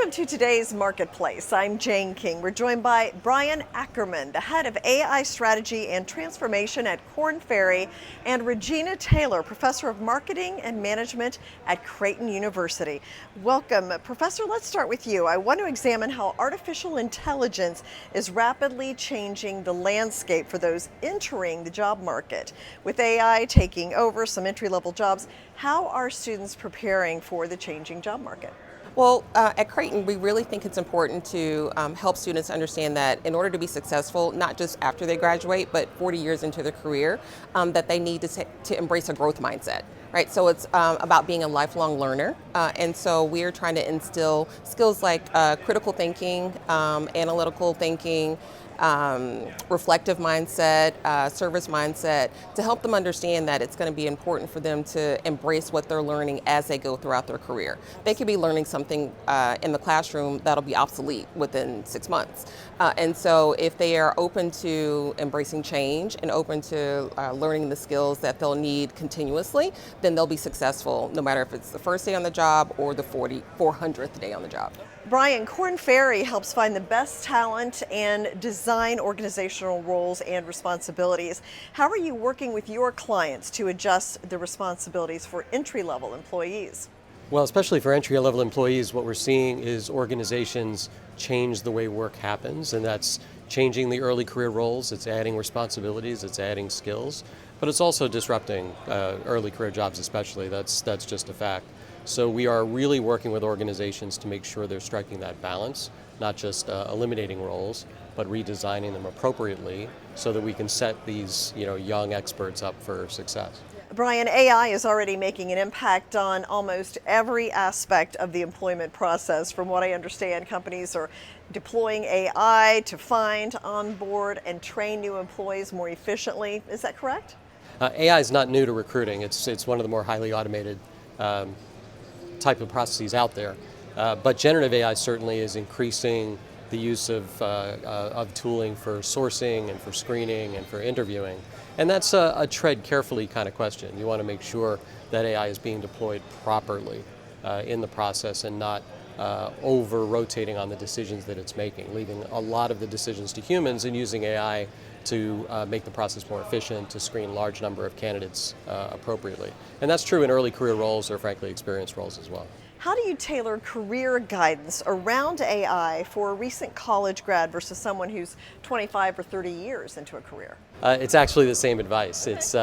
Welcome to today's Marketplace. I'm Jane King. We're joined by Bryan Ackermann, the head of AI strategy and transformation at Korn, Ferry, and Regina Taylor, professor of marketing and management at Creighton University. Welcome. Professor, let's start with you. I want to examine how artificial intelligence is rapidly changing the landscape for those entering the job market. With AI taking over some entry-level jobs, how are students preparing for the changing job market? Well, at Creighton, we really think it's important to help students understand that in order to be successful, not just after they graduate, but 40 years into their career, that they need to embrace a growth mindset. Right, so it's about being a lifelong learner, and so we're trying to instill skills like critical thinking, analytical thinking, reflective mindset, service mindset, to help them understand that it's going to be important for them to embrace what they're learning as they go throughout their career. They could be learning something in the classroom that'll be obsolete within 6 months. And so if they are open to embracing change and open to learning the skills that they'll need continuously, then they'll be successful no matter if it's the first day on the job or the 400th day on the job. Bryan, Korn Ferry helps find the best talent and design organizational roles and responsibilities. How are you working with your clients to adjust the responsibilities for entry-level employees? Well, especially for entry-level employees, what we're seeing is organizations change the way work happens, and that's changing the early career roles. It's adding responsibilities, it's adding skills, but it's also disrupting early career jobs especially. That's just a fact. So we are really working with organizations to make sure they're striking that balance, not just eliminating roles, but redesigning them appropriately so that we can set these young experts up for success. Bryan, AI is already making an impact on almost every aspect of the employment process. From what I understand, companies are deploying AI to find, onboard, and train new employees more efficiently. Is that correct? AI is not new to recruiting. It's one of the more highly automated type of processes out there. But generative AI certainly is increasing the use of tooling for sourcing and for screening and for interviewing. And that's a tread carefully kind of question. You want to make sure that AI is being deployed properly in the process and not over-rotating on the decisions that it's making, leaving a lot of the decisions to humans and using AI to make the process more efficient, to screen large number of candidates appropriately. And that's true in early career roles or frankly experienced roles as well. How do you tailor career guidance around AI for a recent college grad versus someone who's 25 or 30 years into a career? It's actually the same advice. It's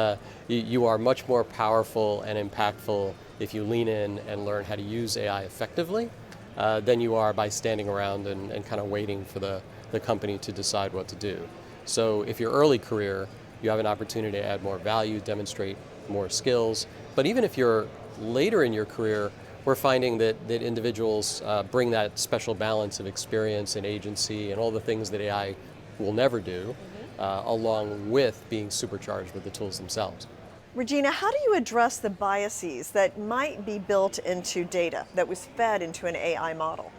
you are much more powerful and impactful if you lean in and learn how to use AI effectively than you are by standing around and kind of waiting for the company to decide what to do. So if you're early career, you have an opportunity to add more value, demonstrate more skills. But even if you're later in your career, we're finding that individuals bring that special balance of experience and agency and all the things that AI will never do, along with being supercharged with the tools themselves. Regina, how do you address the biases that might be built into data that was fed into an AI model?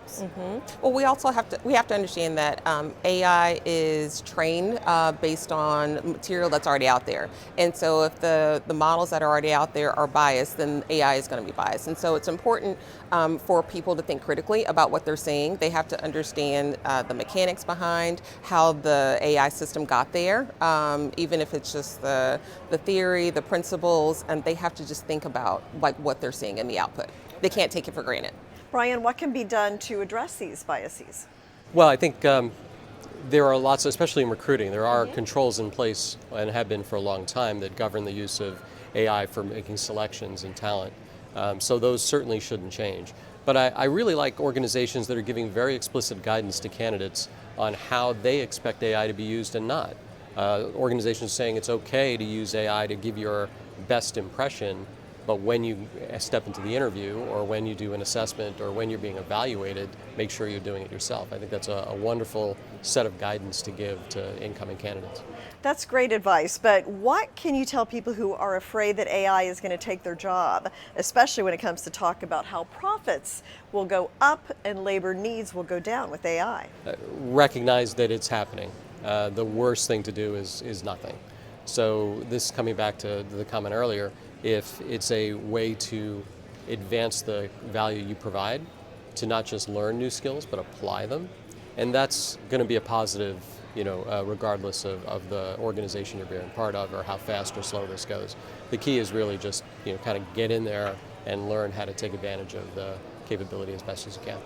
Well, we also have to understand that AI is trained based on material that's already out there, and so if the models that are already out there are biased, then AI is going to be biased. And so it's important for people to think critically about what they're saying. They have to understand the mechanics behind how the AI system got there, even if it's just the theory, the principles, and they have to just think about what they're seeing in the output. They can't take it for granted. Bryan, what can be done to address these biases? Well, I think there are lots, especially in recruiting, there are controls in place and have been for a long time that govern the use of AI for making selections and talent. So those certainly shouldn't change. But I really like organizations that are giving very explicit guidance to candidates on how they expect AI to be used and not. Organizations saying it's okay to use AI to give your best impression, but when you step into the interview or when you do an assessment or when you're being evaluated, make sure you're doing it yourself. I think that's a wonderful set of guidance to give to incoming candidates. That's great advice, but what can you tell people who are afraid that AI is going to take their job, especially when it comes to talk about how profits will go up and labor needs will go down with AI? Recognize that it's happening. The worst thing to do is nothing. So this, coming back to the comment earlier, if it's a way to advance the value you provide, to not just learn new skills, but apply them. And that's going to be a positive, regardless of the organization you're being part of or how fast or slow this goes. The key is really just, kind of get in there and learn how to take advantage of the capability as best as you can.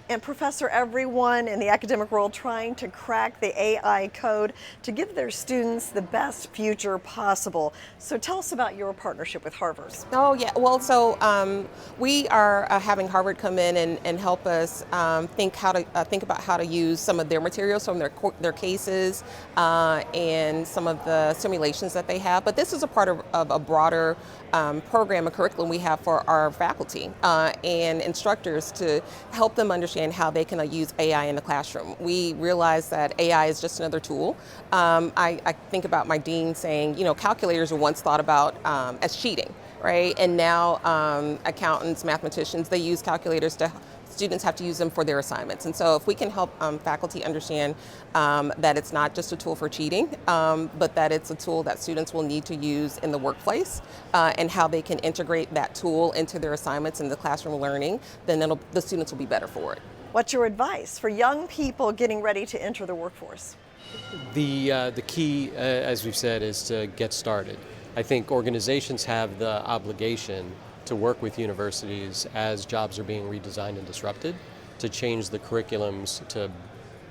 And Professor, everyone in the academic world trying to crack the AI code to give their students the best future possible. So tell us about your partnership with Harvard. Oh yeah, well, so we are having Harvard come in and help us think about how to use some of their materials from their cases and some of the simulations that they have. But this is a part of a broader program, a curriculum we have for our faculty and instructors to help them understand how they can use AI in the classroom. We realize that AI is just another tool. I think about my dean saying, calculators were once thought about as cheating, right? And now accountants, mathematicians, they use calculators students have to use them for their assignments. And so if we can help faculty understand that it's not just a tool for cheating, but that it's a tool that students will need to use in the workplace and how they can integrate that tool into their assignments and the classroom learning, then the students will be better for it. What's your advice for young people getting ready to enter the workforce? The key, as we've said, is to get started. I think organizations have the obligation to work with universities as jobs are being redesigned and disrupted, to change the curriculums to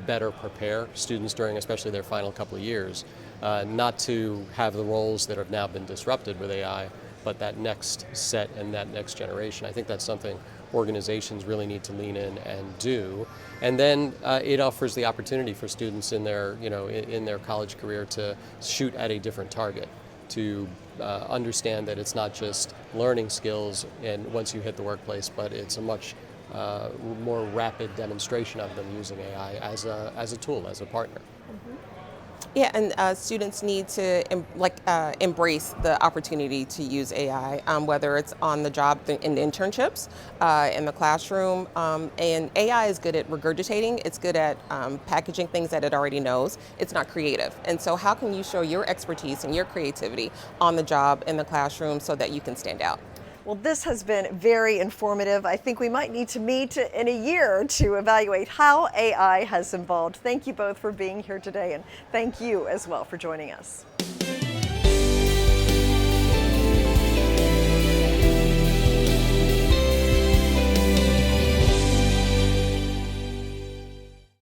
better prepare students during especially their final couple of years, not to have the roles that have now been disrupted with AI, but that next set and that next generation. I think that's something organizations really need to lean in and do. And then it offers the opportunity for students in their, in their college career to shoot at a different target, to understand that it's not just learning skills and once you hit the workplace, but it's a much more rapid demonstration of them using AI as a tool, as a partner. Mm-hmm. Yeah, and students need to embrace the opportunity to use AI, whether it's on the job in the internships, in the classroom. And AI is good at regurgitating. It's good at packaging things that it already knows. It's not creative. And so how can you show your expertise and your creativity on the job in the classroom so that you can stand out? Well, this has been very informative. I think we might need to meet in a year to evaluate how AI has evolved. Thank you both for being here today, and thank you as well for joining us.